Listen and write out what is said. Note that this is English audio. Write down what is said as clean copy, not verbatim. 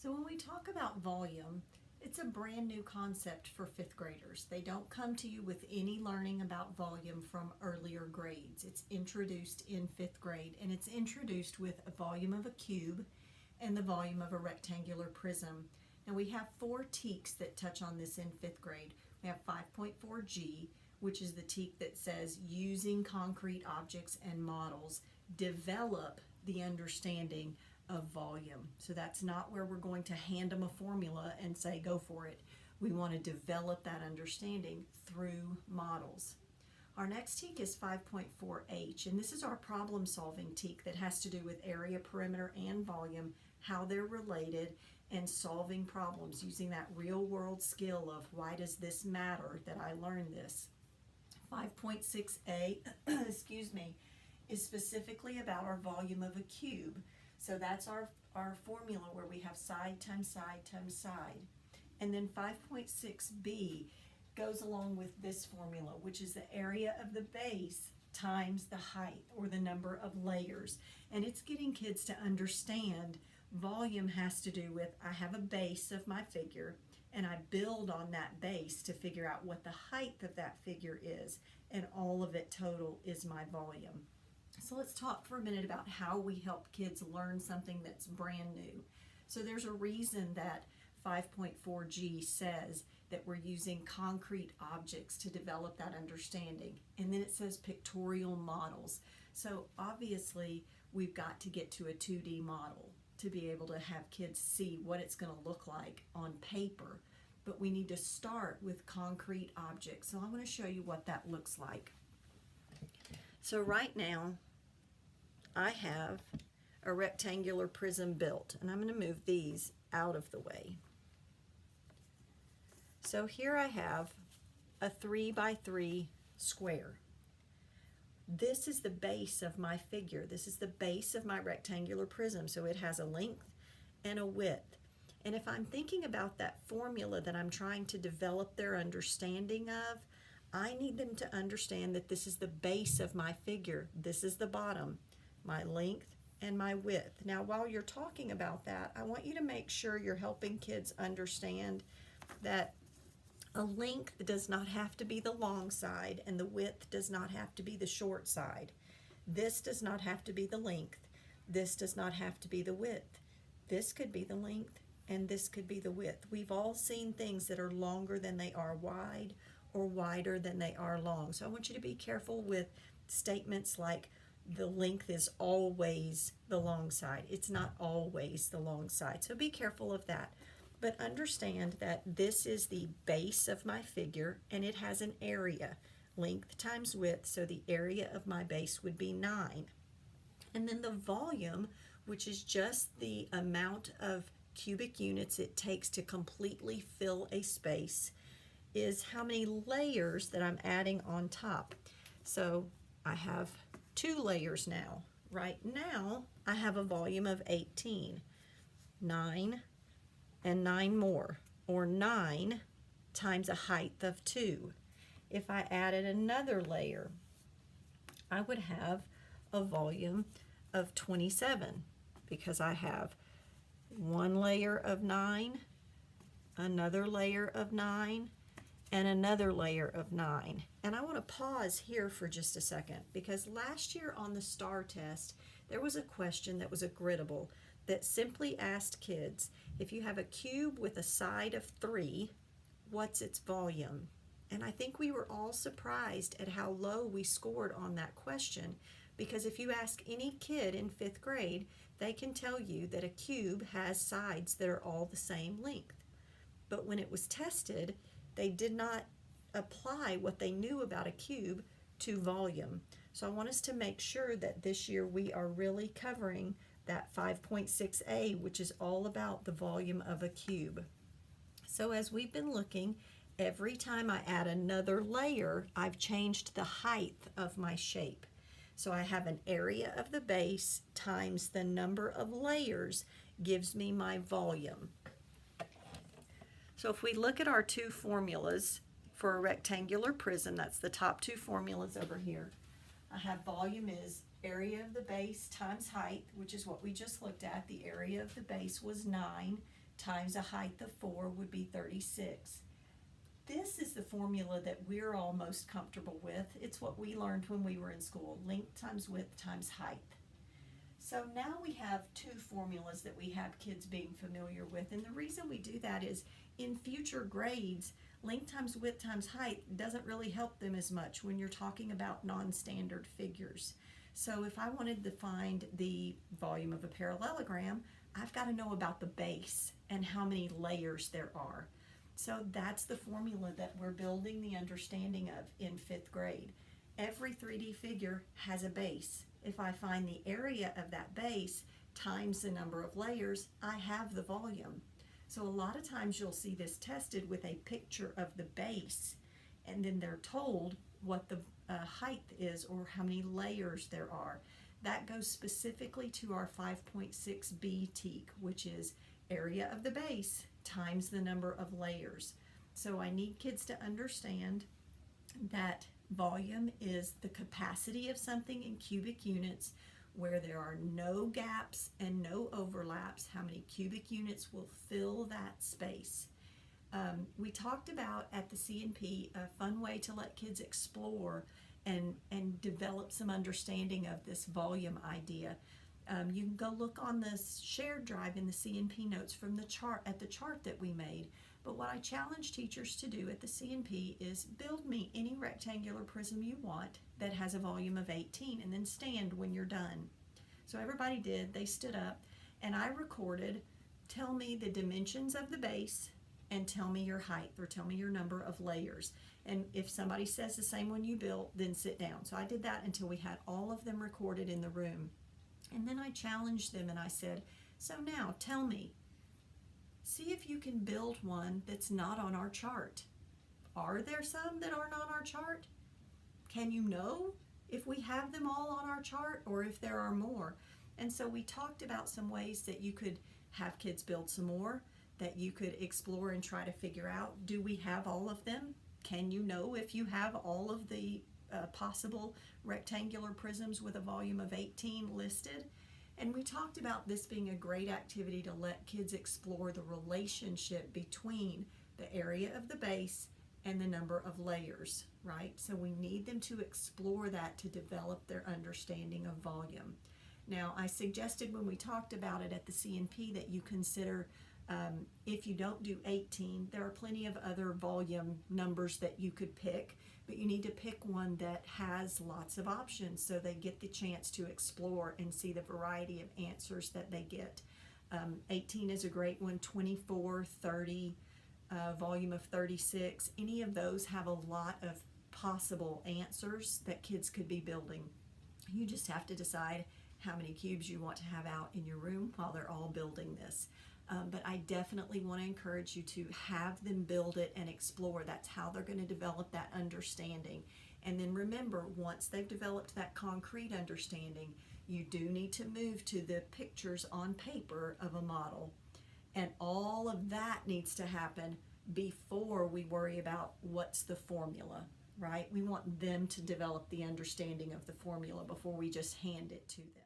So when we talk about volume, it's a brand new concept for fifth graders. They don't come to you with any learning about volume from earlier grades. It's introduced in fifth grade, and it's introduced with a volume of a cube and the volume of a rectangular prism. Now we have 4 TEKs that touch on this in fifth grade. We have 5.4G, which is the TEK that says using concrete objects and models, develop the understanding of volume. So that's not where we're going to hand them a formula and say go for it. We want to develop that understanding through models. Our next TEK is 5.4H, and this is our problem solving TEK that has to do with area, perimeter, and volume, how they're related, and solving problems using that real world skill of why does this matter that I learned this. 5.6A is specifically about our volume of a cube. So that's our formula where we have side times side times side. And then 5.6B goes along with this formula, which is the area of the base times the height, or the number of layers. And it's getting kids to understand volume has to do with, I have a base of my figure, and I build on that base to figure out what the height of that figure is, and all of it total is my volume. So let's talk for a minute about how we help kids learn something that's brand new. So there's a reason that 5.4G says that we're using concrete objects to develop that understanding. And then it says pictorial models. So obviously we've got to get to a 2D model to be able to have kids see what it's going to look like on paper. But we need to start with concrete objects. So I'm going to show you what that looks like. So right now, I have a rectangular prism built, and I'm going to move these out of the way. So here I have a 3x3 square. This is the base of my figure. This is the base of my rectangular prism, so it has a length and a width. And if I'm thinking about that formula that I'm trying to develop their understanding of, I need them to understand that this is the base of my figure. This is the bottom, my length and my width. Now, while you're talking about that, I want you to make sure you're helping kids understand that a length does not have to be the long side, and the width does not have to be the short side. This does not have to be the length. This does not have to be the width. This could be the length, and this could be the width. We've all seen things that are longer than they are wide, or wider than they are long. So I want you to be careful with statements like the length is always the long side. It's not always the long side. So be careful of that. But understand that this is the base of my figure, and it has an area, length times width, so the area of my base would be 9. And then the volume, which is just the amount of cubic units it takes to completely fill a space, is how many layers that I'm adding on top. So I have 2 layers now. Right now, I have a volume of 18. 9 and 9 more, or 9 times a height of 2. If I added another layer, I would have a volume of 27, because I have 1 layer of 9, another layer of 9, and another layer of 9. And I want to pause here for just a second, because last year on the STAR test, there was a question that was a griddable that simply asked kids, if you have a cube with a side of 3, what's its volume? And I think we were all surprised at how low we scored on that question, because if you ask any kid in 5th grade, they can tell you that a cube has sides that are all the same length. But when it was tested, they did not apply what they knew about a cube to volume. So I want us to make sure that this year we are really covering that 5.6A, which is all about the volume of a cube. So as we've been looking, every time I add another layer, I've changed the height of my shape. So I have an area of the base times the number of layers gives me my volume. So if we look at our 2 formulas for a rectangular prism, that's the top 2 formulas over here. I have volume is area of the base times height, which is what we just looked at. The area of the base was 9. times a height of 4 would be 36. This is the formula that we're all most comfortable with. It's what we learned when we were in school, length times width times height. So now we have two formulas that we have kids being familiar with, and the reason we do that is in future grades, length times width times height doesn't really help them as much when you're talking about non-standard figures. So if I wanted to find the volume of a parallelogram, I've got to know about the base and how many layers there are. So that's the formula that we're building the understanding of in 5th grade. Every 3D figure has a base. If I find the area of that base times the number of layers, I have the volume. So a lot of times you'll see this tested with a picture of the base, and then they're told what the height is or how many layers there are. That goes specifically to our 5.6b TEK, which is area of the base times the number of layers. So I need kids to understand that volume is the capacity of something in cubic units where there are no gaps and no overlaps, how many cubic units will fill that space. We talked about at the C&P a fun way to let kids explore and develop some understanding of this volume idea. You can go look on this shared drive in the C&P notes from the chart that we made. But what I challenge teachers to do at the C&P is build me any rectangular prism you want that has a volume of 18 and then stand when you're done. So everybody did, they stood up, and I recorded, tell me the dimensions of the base and tell me your height or tell me your number of layers. And if somebody says the same one you built, then sit down. So I did that until we had all of them recorded in the room. And then I challenged them and I said, so now tell me, see if you can build one that's not on our chart. Are there some that aren't on our chart? Can you know if we have them all on our chart or if there are more? And so we talked about some ways that you could have kids build some more, that you could explore and try to figure out, do we have all of them? Can you know if you have all of the possible rectangular prisms with a volume of 18 listed? And we talked about this being a great activity to let kids explore the relationship between the area of the base and the number of layers, right? So we need them to explore that to develop their understanding of volume. Now, I suggested when we talked about it at the C&P that you consider if you don't do 18, there are plenty of other volume numbers that you could pick, but you need to pick one that has lots of options so they get the chance to explore and see the variety of answers that they get. 18 is a great one, 24, 30, volume of 36. Any of those have a lot of possible answers that kids could be building. You just have to decide how many cubes you want to have out in your room while they're all building this. But I definitely want to encourage you to have them build it and explore. That's how they're going to develop that understanding. And then remember, once they've developed that concrete understanding, you do need to move to the pictures on paper of a model. And all of that needs to happen before we worry about what's the formula, right? We want them to develop the understanding of the formula before we just hand it to them.